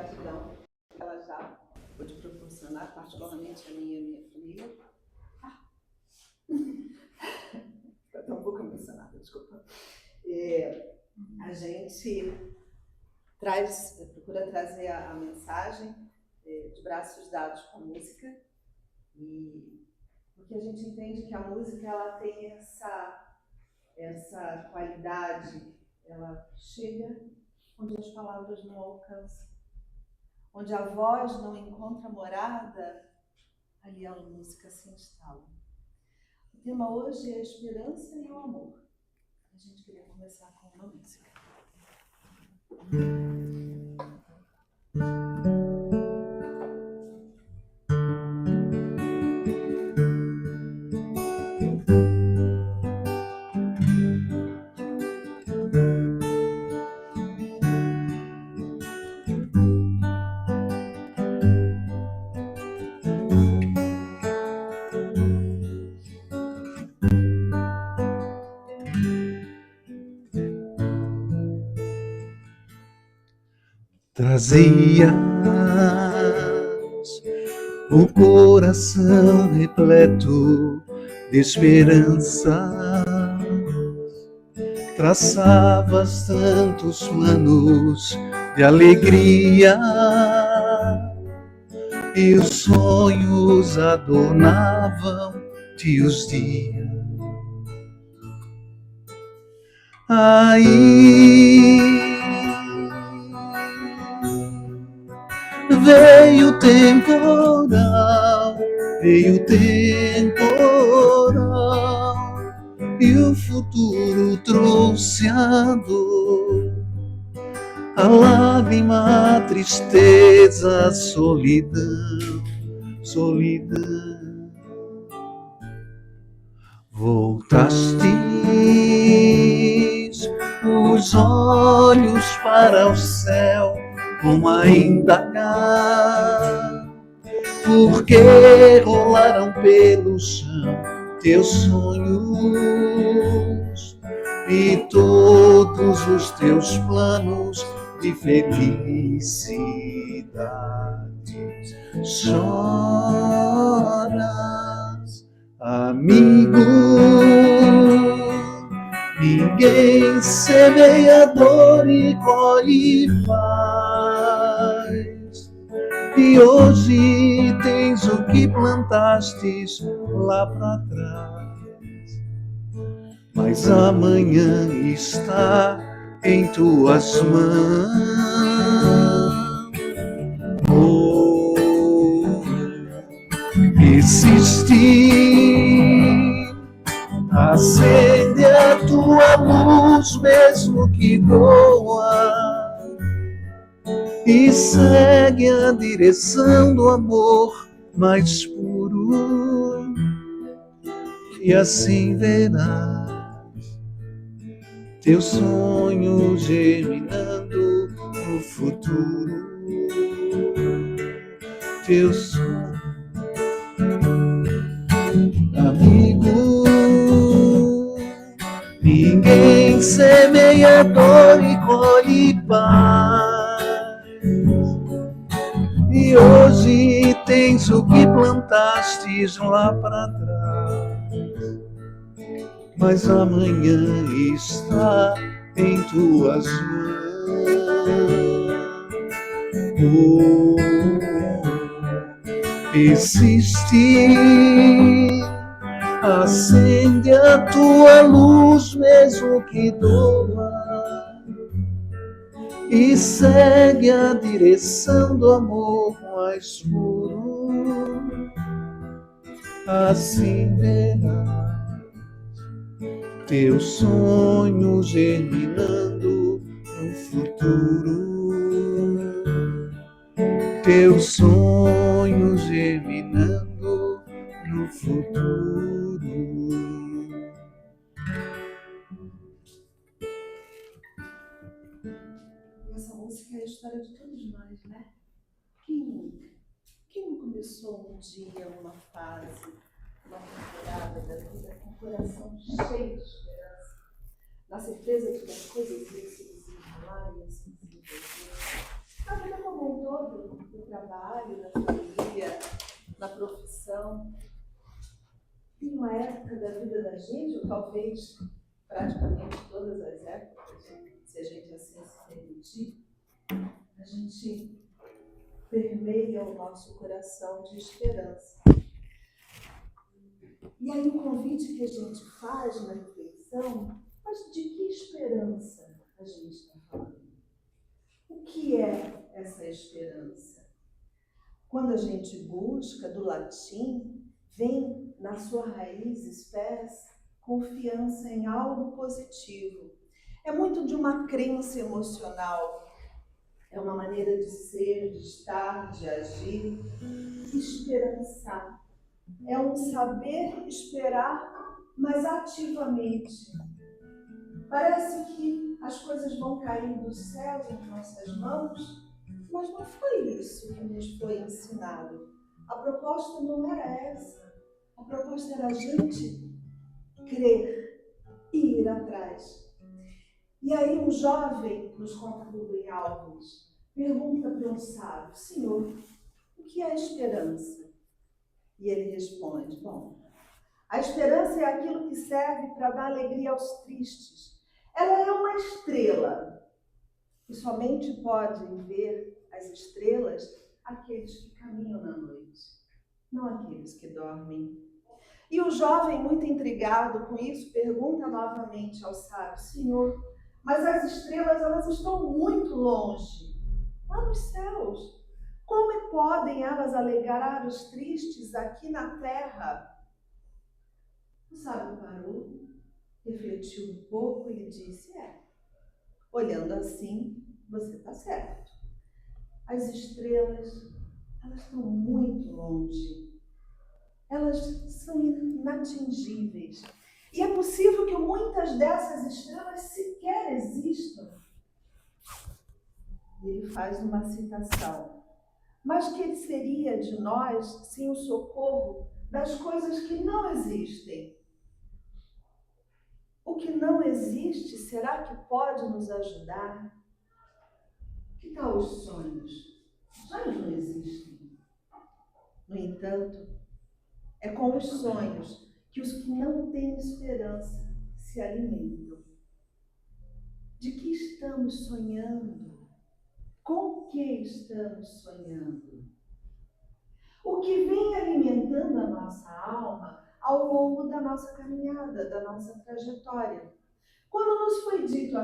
gratidão que ela já pôde proporcionar, particularmente a mim e a minha família. Estou um pouco emocionada, desculpa. A gente procura trazer a mensagem de braços dados com a música, porque a gente entende que a música ela tem essa qualidade, ela chega onde as palavras não alcançam, onde a voz não encontra morada, ali a música se instala. O tema hoje é a esperança e o amor. A gente queria começar com uma música. Trazias o coração repleto de esperança, traçavas tantos planos de alegria e os sonhos adornavam-te os dias. Aí veio o temporal, e o futuro trouxe a dor, a lágrima, a tristeza, a solidão. Voltastes os olhos para o céu, como a indagar, porque rolaram pelo chão teus sonhos e todos os teus planos de felicidade. Choras, amigo, ninguém semeia dor e colhe paz. E hoje tens o que plantastes lá para trás, mas amanhã está em tuas mãos. Oh, existir, acende a tua luz mesmo que doa, e segue a direção do amor mais puro, e assim verás teu sonho germinando no futuro. Teu sonho, amigo, ninguém semeia dor e colhe paz. E hoje tens o que plantastes lá para trás, mas amanhã está em tuas mãos. Oh, persiste, acende a tua luz mesmo que doa, e segue a direção do amor mais puro. Assim verás teu sonho germinando no futuro. Teu sonho germinando no futuro. Essa música é a história de todos nós, né? Quem nunca? Quem não começou um dia, uma fase, uma temporada da vida com o coração cheio de esperança, na certeza de que as coisas iam se desenrolar e assim se resolver? A vida como um todo trabalho, na família, na profissão. Tem uma época da vida da gente, ou talvez praticamente todas as épocas, se a gente assim se permitir, a gente permeia o nosso coração de esperança. E aí o convite que a gente faz na reflexão, mas de que esperança a gente está falando? O que é essa esperança? Quando a gente busca do latim, vem na sua raiz, espera-se, confiança em algo positivo. É muito de uma crença emocional. É uma maneira de ser, de estar, de agir. Esperançar. É um saber esperar, mas ativamente. Parece que as coisas vão cair do céu em nossas mãos, mas não foi isso que nos foi ensinado. A proposta não era essa. A proposta era a gente crer e ir atrás. E aí um jovem, nos conta Rubem Alves, pergunta para um sábio: Senhor, o que é a esperança? E ele responde: bom, a esperança é aquilo que serve para dar alegria aos tristes. Ela é uma estrela, e somente podem ver as estrelas aqueles que caminham na noite, não aqueles que dormem. E o jovem, muito intrigado com isso, pergunta novamente ao sábio: Senhor, mas as estrelas elas estão muito longe, lá nos céus. Como podem elas alegrar os tristes aqui na terra? O sábio parou, refletiu um pouco e disse: olhando assim, você está certo. As estrelas, elas estão muito longe. Elas são inatingíveis. E é possível que muitas dessas estrelas sequer existam. E ele faz uma citação. Mas que seria de nós sem o socorro das coisas que não existem? O que não existe, será que pode nos ajudar? Que tal os sonhos? Os sonhos não existem. No entanto, é com os sonhos que os que não têm esperança se alimentam. De que estamos sonhando? Com que estamos sonhando? O que vem alimentando a nossa alma ao longo da nossa caminhada, da nossa trajetória. Quando nos foi dito: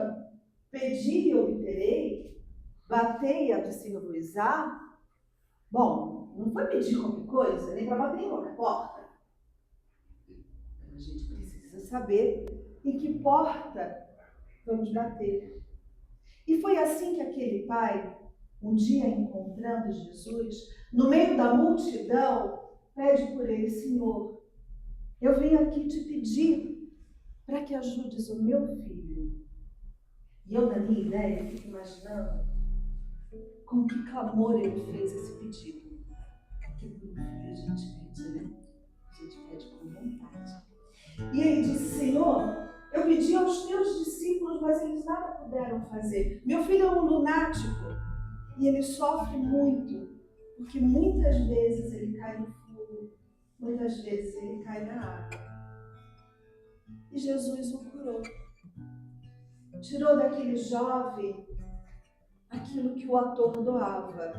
pedi e obterei, batei e abrir-se-vos-á, bom, não foi pedir qualquer coisa, nem para bater em qualquer porta. A gente precisa saber em que porta vamos bater. E foi assim que aquele pai, um dia encontrando Jesus, no meio da multidão, pede por ele: Senhor, eu venho aqui te pedir para que ajudes o meu filho. E eu, na minha ideia, fico imaginando com que clamor ele fez esse pedido. Porque por um filho a gente pede, né? A gente pede com vontade. E ele disse: Senhor, eu pedi aos teus discípulos, mas eles nada puderam fazer. Meu filho é um lunático e ele sofre muito, porque muitas vezes ele cai no fogo, muitas vezes ele cai na água. E Jesus o curou. Tirou daquele jovem aquilo que o atordoava.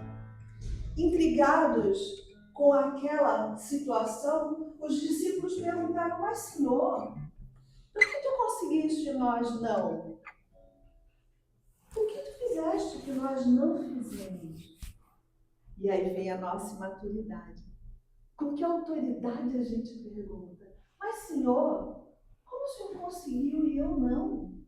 Intrigados com aquela situação, os discípulos perguntaram: mas Senhor, por que tu conseguiste e nós não? O que tu fizeste que nós não fizemos? E aí vem a nossa imaturidade. Com que autoridade a gente pergunta: mas Senhor, como o Senhor conseguiu e eu não?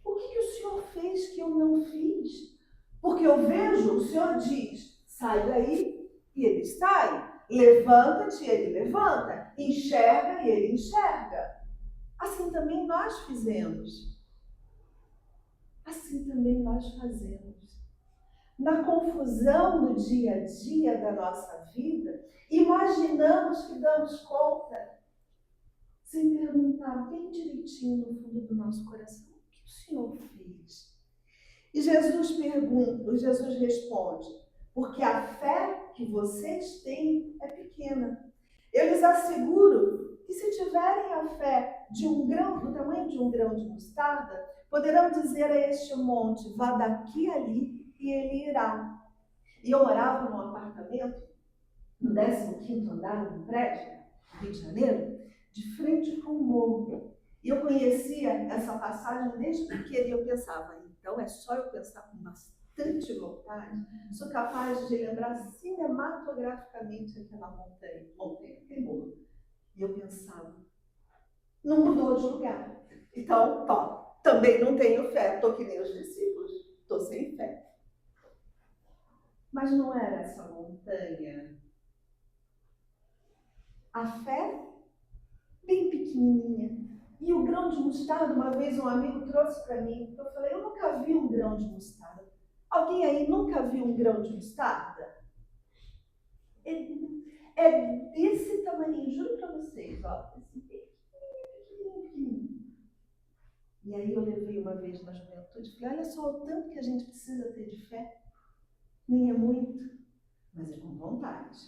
O que o Senhor fez que eu não fiz? Porque eu vejo, o Senhor diz: sai daí, e ele sai. Levanta-te, e ele levanta. Enxerga, e ele enxerga. Assim também nós fizemos. Assim também nós fazemos. Na confusão do dia a dia da nossa vida, imaginamos que damos conta, sem perguntar bem direitinho no fundo do nosso coração: o que o Senhor fez? E Jesus responde: porque a fé que vocês têm é pequena. Eu lhes asseguro que se tiverem a fé do tamanho de um grão de mostarda, poderão dizer a este monte, vá daqui a ali, e ele irá. E eu morava num apartamento, no 15º andar, num prédio, no Rio de Janeiro, de frente para um morro. E eu conhecia essa passagem desde pequena e eu pensava, então é só eu pensar com bastante vontade, sou capaz de lembrar cinematograficamente aquela montanha, aquele morro. E eu pensava, não mudou de lugar. Então, também não tenho fé, estou que nem os discípulos, estou sem fé. Mas não era essa montanha. A fé, bem pequenininha. E o grão de mostarda, uma vez um amigo trouxe para mim, eu falei, eu nunca vi um grão de mostarda. Alguém aí nunca viu um grão de mostarda? É desse tamanho, juro para vocês, ó, assim, pequenininho. E aí eu levei uma vez na juventude e falei, olha só o tanto que a gente precisa ter de fé. Nem é muito, mas é com vontade.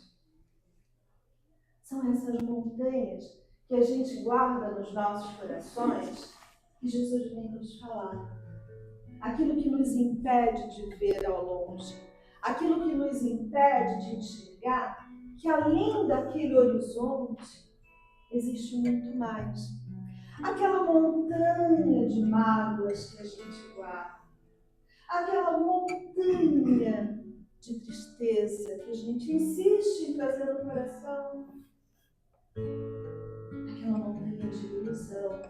São essas montanhas que a gente guarda nos nossos corações que Jesus vem nos falar. Aquilo que nos impede de ver ao longe, aquilo que nos impede de enxergar que além daquele horizonte existe muito mais. Aquela montanha de mágoas que a gente guarda, aquela montanha de tristeza que a gente insiste em trazer no coração, aquela montanha de ilusão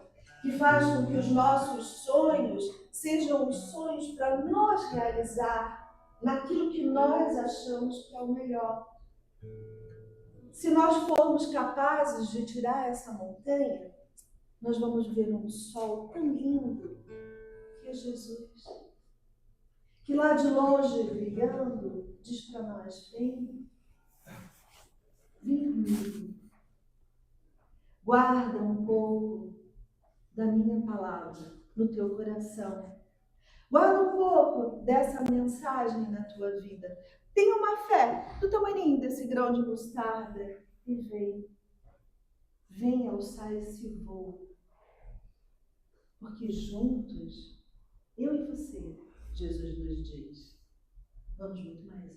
que faz com que os nossos sonhos sejam os sonhos para nós realizar naquilo que nós achamos que é o melhor. Se nós formos capazes de tirar essa montanha, nós vamos ver um sol tão lindo que é Jesus, que lá de longe, brilhando, diz para nós, vem comigo, guarda um pouco da minha palavra no teu coração. Guarda um pouco dessa mensagem na tua vida. Tenha uma fé do tamanho desse grão de mostarda e vem alçar esse voo. Porque juntos, eu e você, Jesus nos diz, vamos muito mais alto.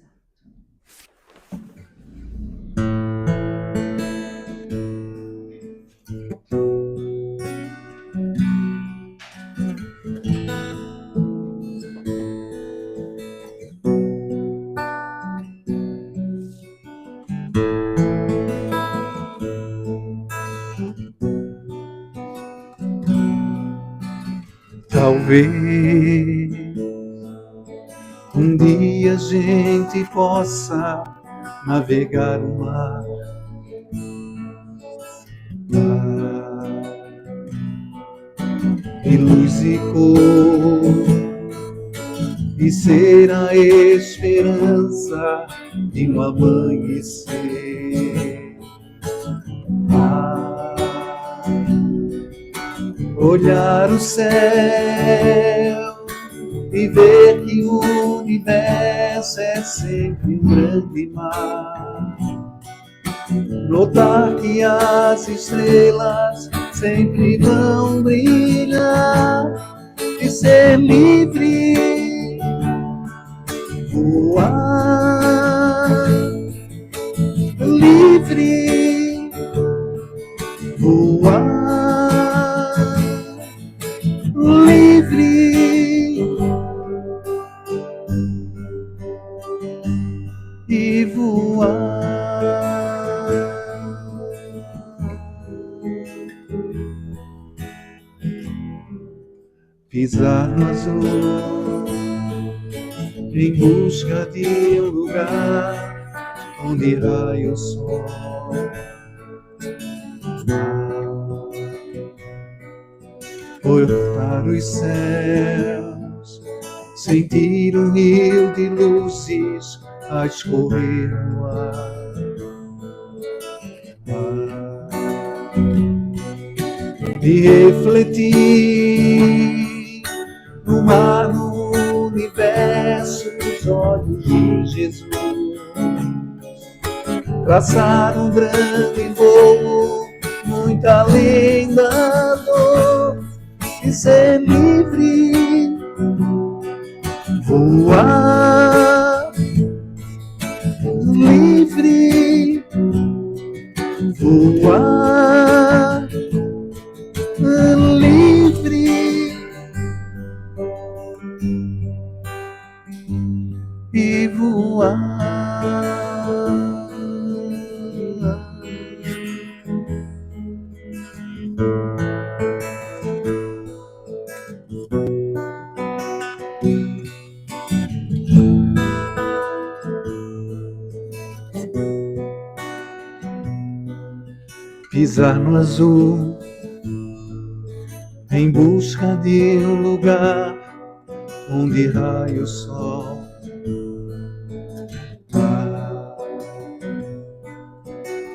Talvez um dia a gente possa navegar o mar, de luz e cor, e ser a esperança de um amanhecer. Olhar o céu e ver que o universo é sempre um grande mar. Notar que as estrelas sempre vão brilhar e ser livre, voar, livre, voar. Livre e voar. Pisar no azul em busca de um lugar onde raia o sol. Olhar os céus, sentir um rio de luzes a escorrer no ar. E refletir no mar, no universo, nos olhos de Jesus. Traçar um grande voo, muito além da dor, e ser livre, voar, livre, voar, livre e voar. Pisar no azul em busca de um lugar onde raia o sol.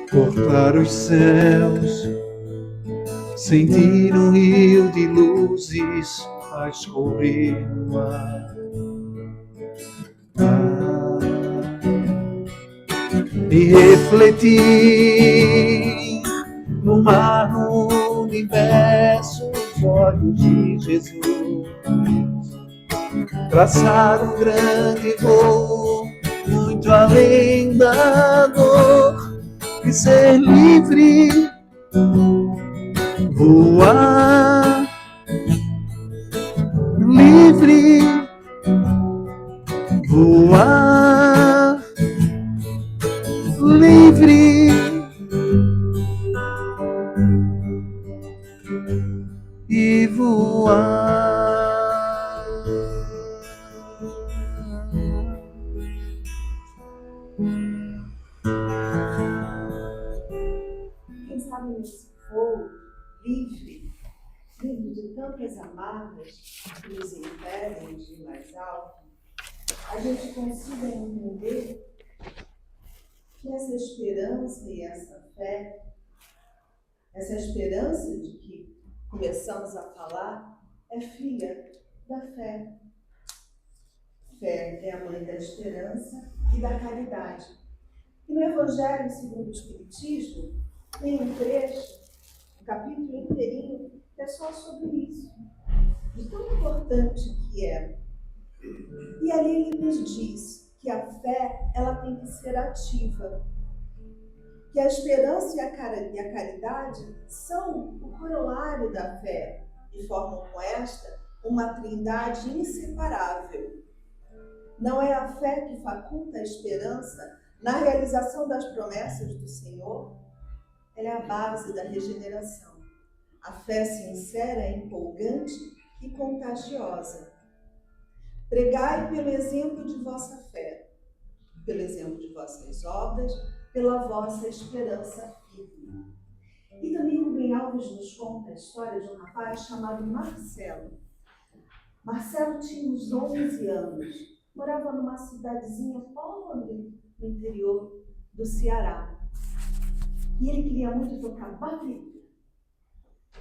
Cortar os céus, sentir um rio de luzes a escorrer no ar. E refletir no mar, no universo, os olhos de Jesus. Traçar um grande voo, muito além da dor, e ser livre, voar, livre, voar, livre e voar. Quem sabe nesse voo livre, livre de tantas amarras que nos impedem de ir mais alto, a gente consiga entender que essa esperança e essa fé, essa esperança de que começamos a falar, é filha da fé. Fé é a mãe da esperança e da caridade. E no Evangelho segundo o Espiritismo, tem um trecho, um capítulo inteirinho, que é só sobre isso, de tão importante que é. E ali ele nos diz que a fé, ela tem que ser ativa, que a esperança e a caridade são o corolário da fé e formam com esta uma trindade inseparável. Não é a fé que faculta a esperança na realização das promessas do Senhor? Ela é a base da regeneração. A fé sincera é empolgante e contagiosa. Pregai pelo exemplo de vossa fé, pelo exemplo de vossas obras, pela vossa esperança firme. E também Rubem Alves nos conta a história de um rapaz chamado Marcelo. Marcelo tinha uns 11 anos, morava numa cidadezinha pobre no interior do Ceará. E ele queria muito tocar bateria.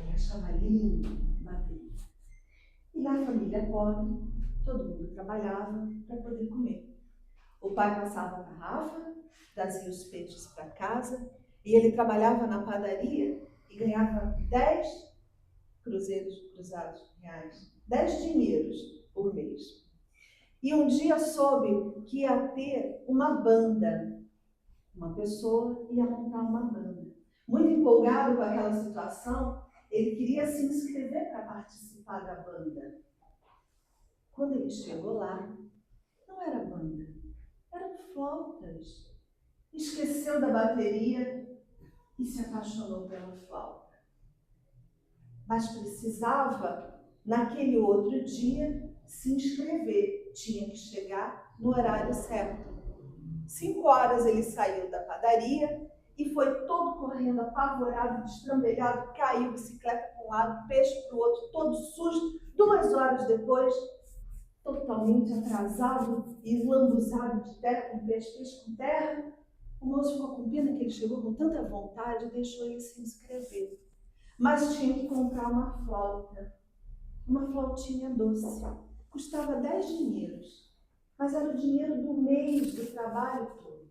Ele achava lindo bateria. E na família pobre, todo mundo trabalhava para poder comer. O pai passava a garrafa, trazia os peixes para casa, e ele trabalhava na padaria e ganhava 10 cruzeiros cruzados reais, 10 dinheiros por mês. E um dia soube que ia ter uma banda. Uma pessoa ia montar uma banda. Muito empolgado com aquela situação, ele queria se inscrever para participar da banda. Quando ele chegou lá, não era banda, eram flautas. Esqueceu da bateria e se apaixonou pela flauta. Mas precisava, naquele outro dia, se inscrever. Tinha que chegar no horário certo. 5 horas ele saiu da padaria e foi todo correndo, apavorado, destrambelhado, caiu, bicicleta para um lado, peixe para o outro, todo sujo. 2 horas depois, totalmente atrasado e lambuzado de terra, com peixe com terra, o moço ficou com pena que ele chegou com tanta vontade e deixou ele se inscrever. Mas tinha que comprar uma flauta, uma flautinha doce. Custava 10 dinheiros. mas era o dinheiro do mês, do trabalho todo.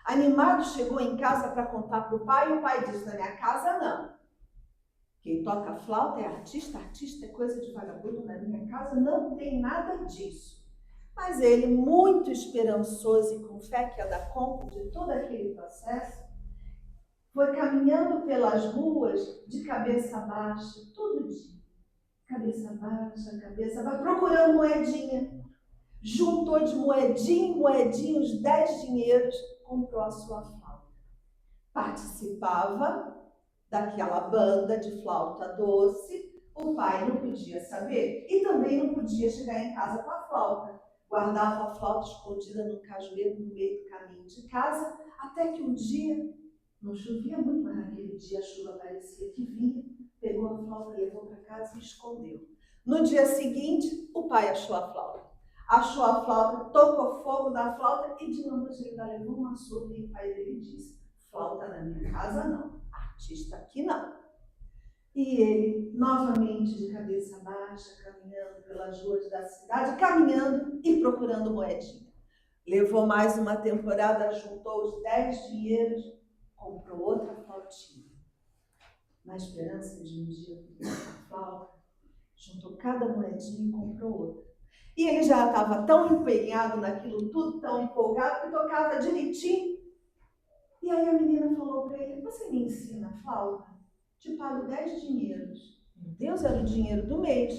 Animado, chegou em casa para contar para o pai, e o pai disse: na minha casa não. Quem toca flauta é artista, artista é coisa de vagabundo, na minha casa não tem nada disso. Mas ele, muito esperançoso e com fé que ia dar conta de todo aquele processo, foi caminhando pelas ruas de cabeça baixa, todo dia. Cabeça baixa, procurando moedinha. Juntou de moedinha em moedinha os 10 dinheiros, comprou a sua flauta. Participava daquela banda de flauta doce, o pai não podia saber e também não podia chegar em casa com a flauta. Guardava a flauta escondida num cajueiro no meio do caminho de casa, até que um dia, não chovia muito, mas naquele dia a chuva parecia que vinha, pegou a flauta, levou para casa e escondeu. No dia seguinte, o pai achou a flauta. Achou a flauta, tocou fogo da flauta e de longe ele ainda levou uma surra e o pai dele disse: flauta na minha casa não, artista aqui não. E ele, novamente de cabeça baixa, caminhando pelas ruas da cidade, caminhando e procurando moedinha. Levou mais uma temporada, juntou os 10 dinheiros, comprou outra flautinha. Na esperança de um dia pegar a flauta, juntou cada moedinha e comprou outra. E ele já estava tão empenhado naquilo tudo, tão empolgado, que tocava direitinho. E aí a menina falou para ele: você me ensina a flauta? Te pago 10 dinheiros. Meu Deus, era o dinheiro do mês.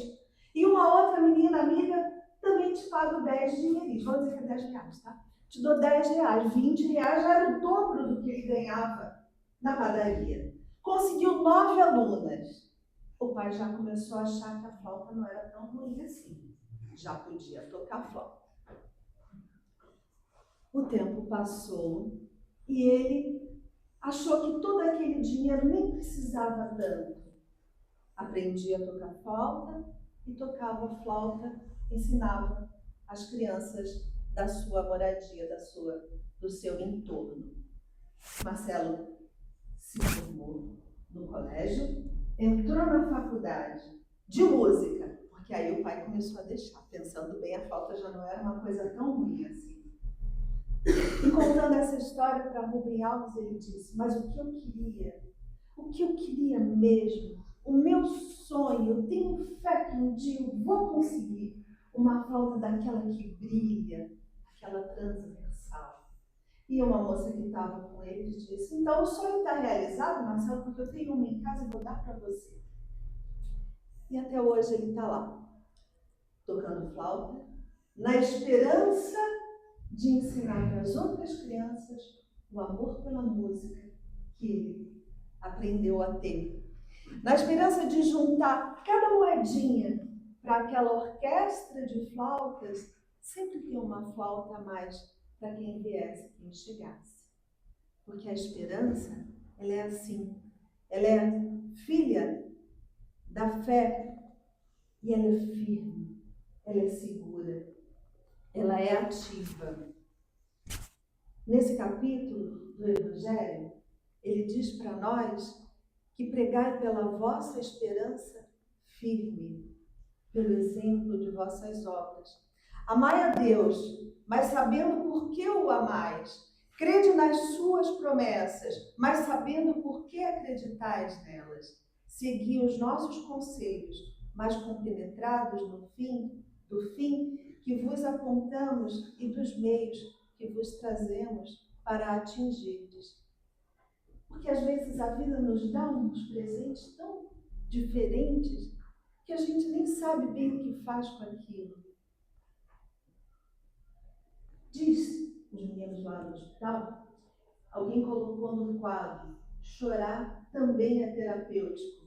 E uma outra menina amiga: também te pago 10 dinheirinhos. Vamos dizer que é 10 reais, tá? Te dou 10 reais. 20 reais já era o dobro do que ele ganhava na padaria. Conseguiu 9 alunas. O pai já começou a achar que a flauta não era tão ruim assim. Já podia tocar flauta. O tempo passou e ele achou que todo aquele dinheiro nem precisava tanto. Aprendia a tocar flauta e tocava flauta, ensinava as crianças da sua moradia, do seu entorno. Marcelo se formou no colégio, entrou na faculdade de música, porque aí o pai começou a deixar. Pensando bem, a flauta já não era uma coisa tão ruim assim. E contando essa história para Rubem Alves, ele disse: mas o que eu queria mesmo, o meu sonho, eu tenho fé que um dia eu vou conseguir uma flauta daquela que brilha, aquela transversal. E uma moça que estava com ele disse: então o sonho está realizado, Marcelo, porque eu tenho uma em casa e vou dar para você. E até hoje ele está lá, tocando flauta, na esperança de ensinar para as outras crianças o amor pela música que ele aprendeu a ter. Na esperança de juntar cada moedinha para aquela orquestra de flautas, sempre ter uma flauta a mais para quem viesse, quem chegasse. Porque a esperança, ela é assim, ela é filha da fé e ela é firme, ela é segura, ela é ativa. Nesse capítulo do Evangelho, ele diz para nós que pregai pela vossa esperança firme, pelo exemplo de vossas obras. Amai a Deus, mas sabendo por que o amais. Crede nas suas promessas, mas sabendo por que acreditais nelas. Segui os nossos conselhos, mas compenetrados do fim que vos apontamos e dos meios que vos trazemos para atingirdes. Porque às vezes a vida nos dá uns presentes tão diferentes que a gente nem sabe bem o que faz com aquilo. Diz os meninos lá no hospital, alguém colocou no quadro: chorar também é terapêutico.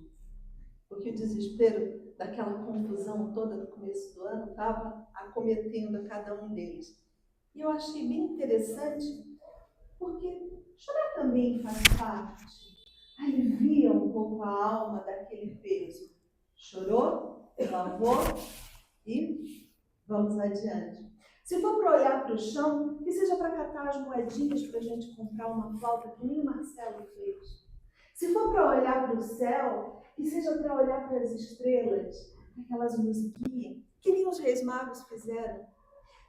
Porque o desespero daquela confusão toda do começo do ano estava acometendo a cada um deles. E eu achei bem interessante, porque chorar também faz parte, alivia um pouco a alma daquele peso. Chorou, lavou e vamos adiante. Se for para olhar para o chão, que seja para catar as moedinhas para a gente comprar uma flauta, que nem o Marcelo fez. Se for para olhar para o céu, que seja para olhar para as estrelas, aquelas musiquinhas, que nem os reis magos fizeram.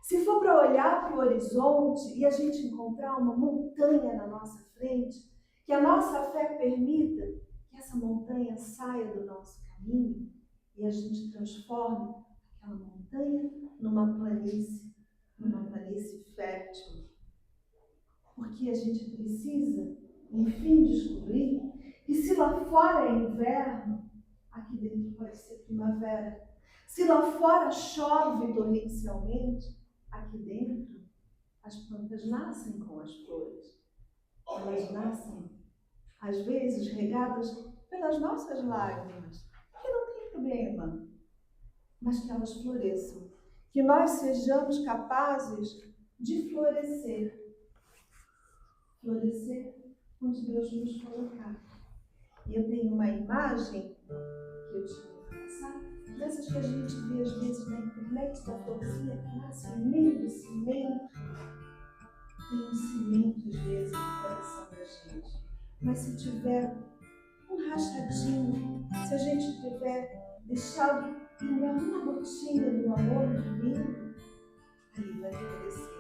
Se for para olhar para o horizonte e a gente encontrar uma montanha na nossa frente, que a nossa fé permita que essa montanha saia do nosso caminho e a gente transforme aquela montanha numa planície fértil. Porque a gente precisa, enfim, descobrir que se lá fora é inverno, aqui dentro pode ser primavera. Se lá fora chove torrencialmente, aqui dentro as plantas nascem com as flores. Elas nascem, às vezes, regadas pelas nossas lágrimas, que não tem problema, mas que elas floresçam. Que nós sejamos capazes de florescer. Florescer onde Deus nos colocar. E eu tenho uma imagem que eu tinha que passar, dessas que a gente vê às vezes na internet, da florzinha que nasce no meio do cimento. Tem um cimento às vezes no coração da gente. Mas se tiver um rachadinho, se a gente tiver deixado pingar uma gotinha do amor divino, aí vai florescer.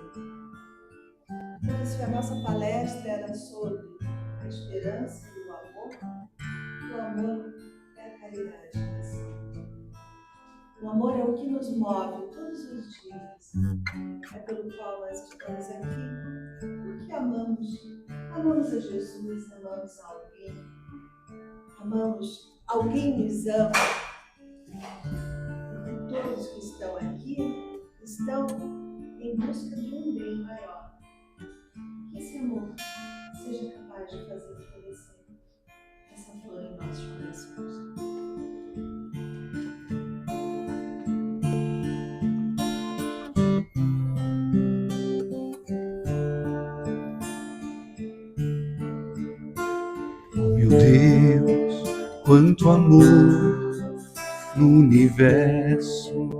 Por isso que a nossa palestra era sobre a esperança e o amor. O amor é a caridade. O amor é o que nos move todos os dias. É pelo qual nós estamos aqui. Porque amamos. Amamos a Jesus, amamos a alguém. Amamos alguém nos ama. Porque todos que estão aqui estão em busca de um bem maior. Que esse amor seja capaz de fazer florescer essa flor em nossos corações. Meu Deus, quanto amor no universo,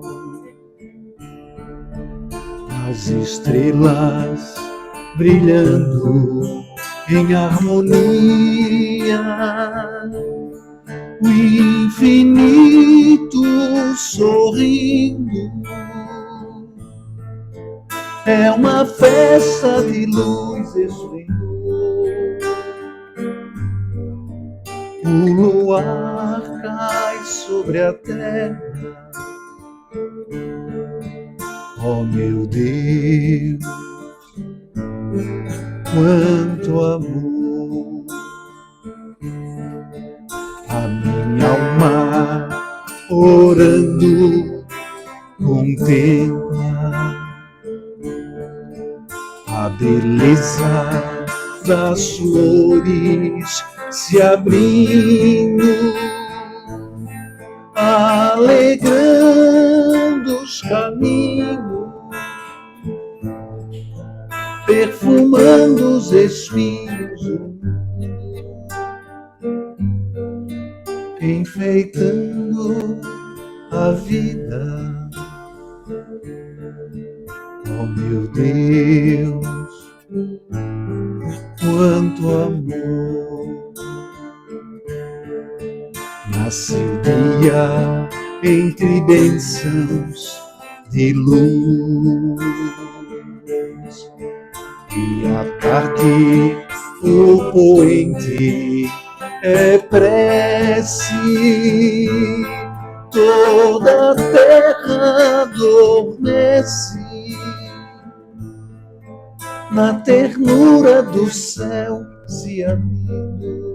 as estrelas brilhando em harmonia, o infinito sorrindo, é uma festa de luz e esplendor. O luar cai sobre a terra. Oh meu Deus, quanto amor! A minha alma orando contempla a beleza das flores se abrindo, alegrando os caminhos, perfumando os espinhos, enfeitando a vida. Oh meu Deus, quanto amor! Nasce o dia entre bênçãos de luz, e a tarde o poente é prece, toda a terra adormece na ternura do céu se amido,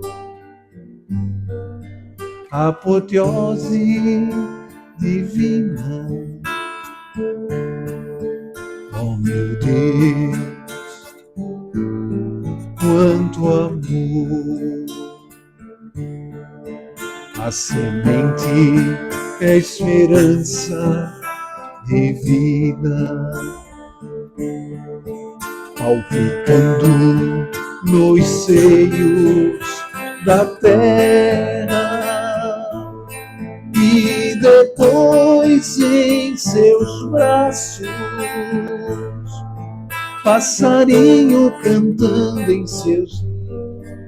apoteose divina. Oh meu Deus, quanto amor! A semente é esperança de vida, palpitando nos seios da terra, e depois em seus braços, passarinho cantando em seus ninhos,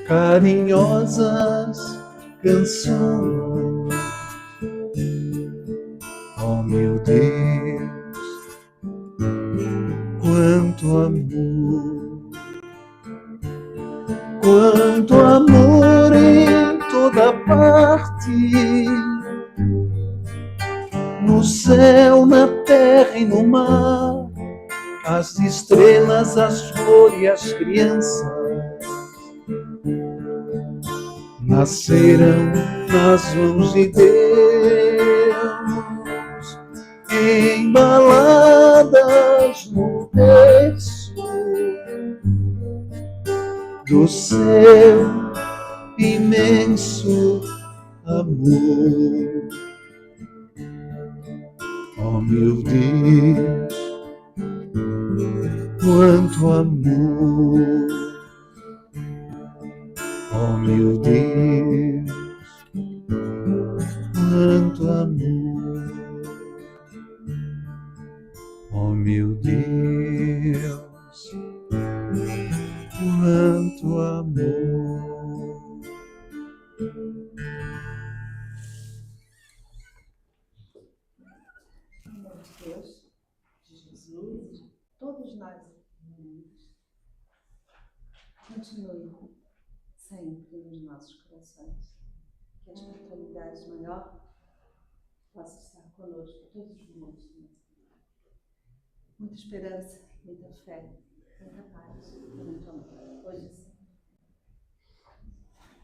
carinhosas canções. Oh meu Deus, quanto amor, quanto amor em toda parte, no céu, na terra e no mar, as estrelas, as flores e as crianças nasceram nas mãos de Deus, embaladas no berço do seu imenso amor. Oh meu Deus, quanto amor. Oh meu Deus, quanto amor. Oh meu Deus, quanto amor. Amor de Deus, de Jesus, de todos nós unidos, continue sempre nos nossos corações. Que a espiritualidade maior possa estar conosco todos os momentos. Muita esperança, muita fé, muita paz, muito amor. Hoje sim.